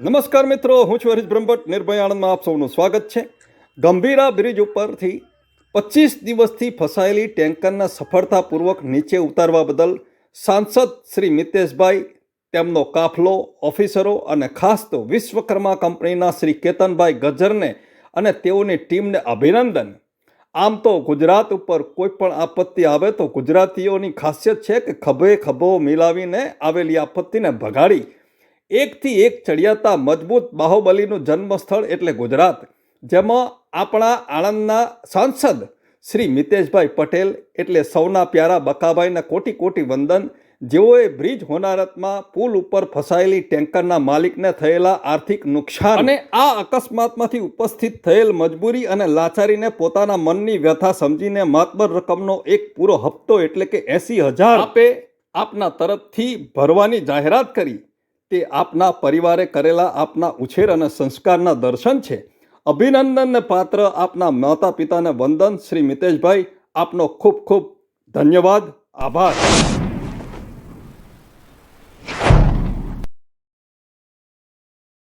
નમસ્કાર મિત્રો, હું છું હરીશ બ્રહ્મભટ્ટ. નિર્ભય આણંદમાં આપ સૌનું સ્વાગત છે. ગંભીરા બ્રિજ ઉપરથી 25 દિવસથી ફસાયેલી ટેન્કરને સફળતાપૂર્વક નીચે ઉતારવા બદલ સાંસદ શ્રી મિતેશભાઈ, તેમનો કાફલો, ઓફિસરો અને ખાસ તો વિશ્વકર્મા કંપનીના શ્રી કેતનભાઈ ગજ્જરને અને તેઓની ટીમને અભિનંદન. આમ તો ગુજરાત ઉપર કોઈ પણ આપત્તિ આવે તો ગુજરાતીઓની ખાસિયત છે કે ખભે ખભો મિલાવીને આવેલી આપત્તિને ભગાડી એકથી એક ચડિયાતા મજબૂત બાહુબલીનું જન્મસ્થળ એટલે ગુજરાત, જેમાં આપણા આણંદના સાંસદ શ્રી મિતેશભાઈ પટેલ એટલે સૌના પ્યારા બકાભાઈને કોટી કોટી વંદન, જેઓએ બ્રિજ હોનારતમાં પુલ ઉપર ફસાયેલી ટેન્કરના માલિકને થયેલા આર્થિક નુકસાન અને આ અકસ્માતમાંથી ઉપસ્થિત થયેલ મજબૂરી અને લાચારીને પોતાના મનની વ્યથા સમજીને માતબર રકમનો એક પૂરો હપ્તો એટલે કે 80,000 આપે આપના તરફથી ભરવાની જાહેરાત કરી. તે આપના પરિવારે કરેલા આપના ઉછેર અને સંસ્કારના દર્શન છે. અભિનંદનને પાત્ર આપના માતા પિતાને વંદન. શ્રી મિતેશભાઈ, આપનો ખૂબ ખૂબ ધન્યવાદ, આભાર.